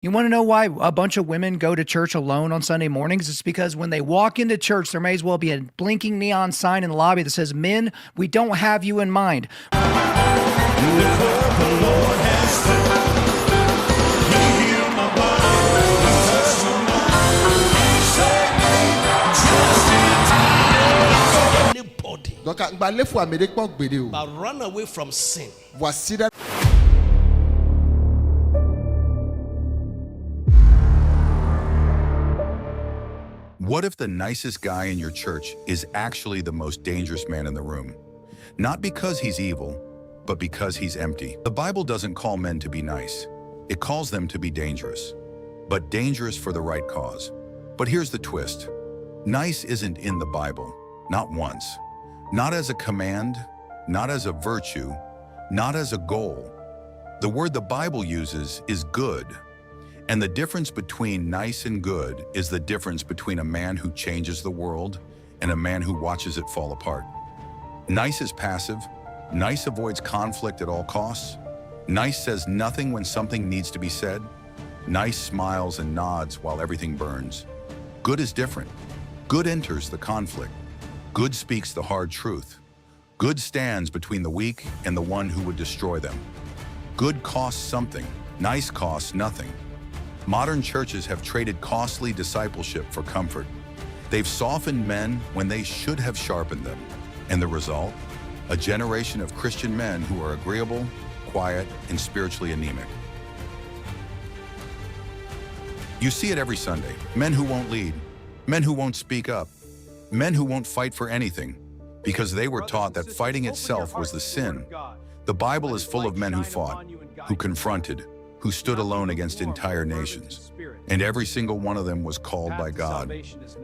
You want to know why a bunch of women go to church alone on Sunday mornings? It's because when they walk into church, there may as well be a blinking neon sign in the lobby that says, "Men, we don't have you in mind." Anybody, Donc, il faut Amérique pas gbede o. but run away from sin. Voici la- What if the nicest guy in your church is actually the most dangerous man in the room? Not because he's evil, but because he's empty. The Bible doesn't call men to be nice. It calls them to be dangerous, but dangerous for the right cause. But here's the twist. Nice isn't in the Bible, not once. Not as a command, not as a virtue, not as a goal. The word the Bible uses is good. And the difference between nice and good is the difference between a man who changes the world and a man who watches it fall apart. Nice is passive. Nice avoids conflict at all costs. Nice says nothing when something needs to be said. Nice smiles and nods while everything burns. Good is different. Good enters the conflict. Good speaks the hard truth. Good stands between the weak and the one who would destroy them. Good costs something. Nice costs nothing. Modern churches have traded costly discipleship for comfort. They've softened men when they should have sharpened them. And the result? A generation of Christian men who are agreeable, quiet, and spiritually anemic. You see it every Sunday. Men who won't lead, men who won't speak up, men who won't fight for anything, because they were taught that fighting itself was the sin. The Bible is full of men who fought, who confronted, who stood alone against entire nations. And every single one of them was called by God,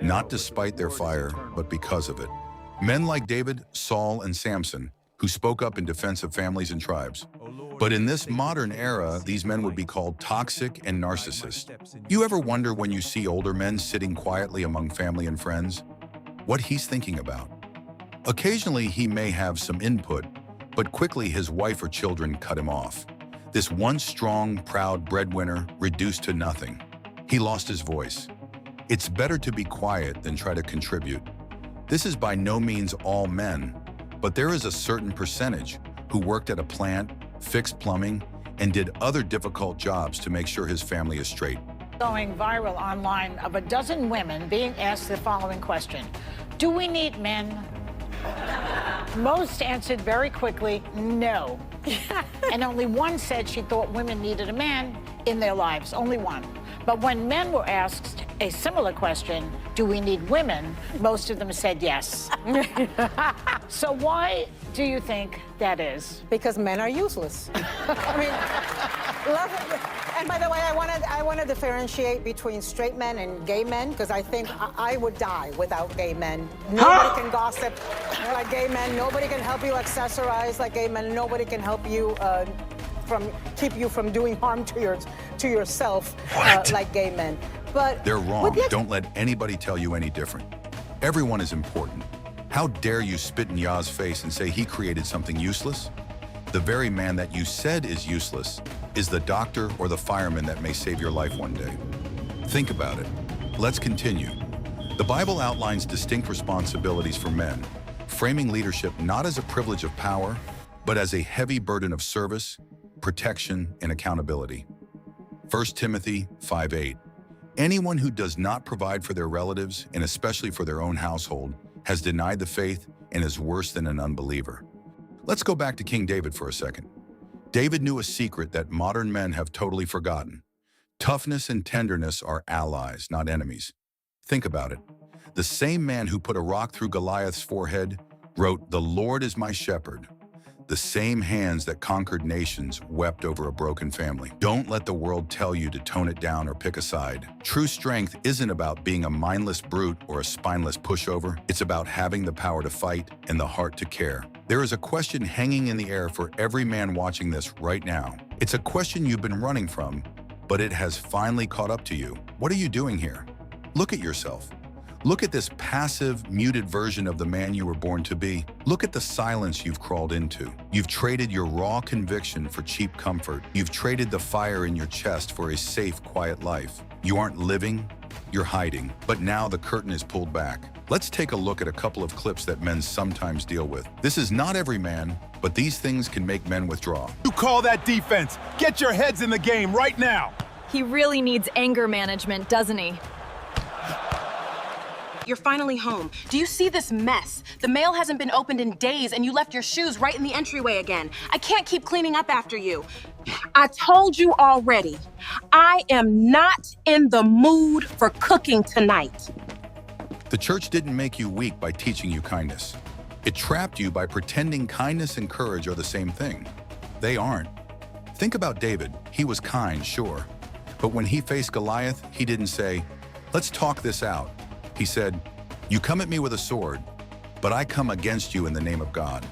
not despite their fire, but because of it. Men like David, Saul, and Samson, who spoke up in defense of families and tribes. But in this modern era, these men would be called toxic and narcissist. You ever wonder when you see older men sitting quietly among family and friends, what he's thinking about? Occasionally, he may have some input, but quickly his wife or children cut him off. This once strong, proud breadwinner reduced to nothing. He lost his voice. It's better to be quiet than try to contribute. This is by no means all men, but there is a certain percentage who worked at a plant, fixed plumbing, and did other difficult jobs to make sure his family is straight. Going viral online of a dozen women being asked the following question: do we need men? Most answered very quickly, no. And only one said she thought women needed a man in their lives, only one. But when men were asked a similar question, do we need women, most of them said yes. So why do you think that is? Because men are useless. I mean, and by the way, I want to differentiate between straight men and gay men, because I think I would die without gay men. Nobody can gossip like gay men. Nobody can help you accessorize like gay men. Nobody can help you keep you from doing harm to yourself like gay men. But they're wrong. Don't let anybody tell you any different. Everyone is important. How dare you spit in Yah's face and say he created something useless? The very man that you said is useless is the doctor or the fireman that may save your life one day. Think about it. Let's continue. The Bible outlines distinct responsibilities for men, framing leadership not as a privilege of power, but as a heavy burden of service, protection, and accountability. 1 Timothy 5:8. Anyone who does not provide for their relatives, and especially for their own household, has denied the faith and is worse than an unbeliever. Let's go back to King David for a second. David knew a secret that modern men have totally forgotten. Toughness and tenderness are allies, not enemies. Think about it. The same man who put a rock through Goliath's forehead wrote, "The Lord is my shepherd." The same hands that conquered nations wept over a broken family. Don't let the world tell you to tone it down or pick a side. True strength isn't about being a mindless brute or a spineless pushover. It's about having the power to fight and the heart to care. There is a question hanging in the air for every man watching this right now. It's a question you've been running from, but it has finally caught up to you. What are you doing here? Look at yourself. Look at this passive, muted version of the man you were born to be. Look at the silence you've crawled into. You've traded your raw conviction for cheap comfort. You've traded the fire in your chest for a safe, quiet life. You aren't living, you're hiding. But now the curtain is pulled back. Let's take a look at a couple of clips that men sometimes deal with. This is not every man, but these things can make men withdraw. You call that defense? Get your heads in the game right now. He really needs anger management, doesn't he? You're finally home. Do you see this mess? The mail hasn't been opened in days and you left your shoes right in the entryway again. I can't keep cleaning up after you. I told you already, I am not in the mood for cooking tonight. The church didn't make you weak by teaching you kindness. It trapped you by pretending kindness and courage are the same thing. They aren't. Think about David. He was kind, sure. But when he faced Goliath, he didn't say, "Let's talk this out." He said, "You come at me with a sword, but I come against you in the name of God."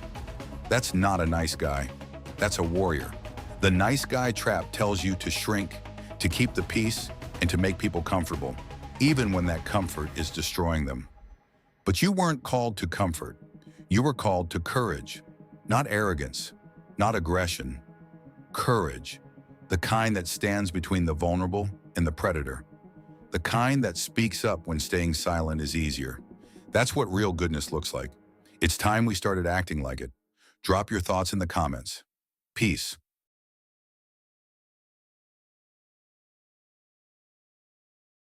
That's not a nice guy. That's a warrior. The nice guy trap tells you to shrink, to keep the peace, and to make people comfortable, even when that comfort is destroying them. But you weren't called to comfort. You were called to courage, not arrogance, not aggression. Courage, the kind that stands between the vulnerable and the predator. The kind that speaks up when staying silent is easier. That's what real goodness looks like. It's time we started acting like it. Drop your thoughts in the comments. Peace.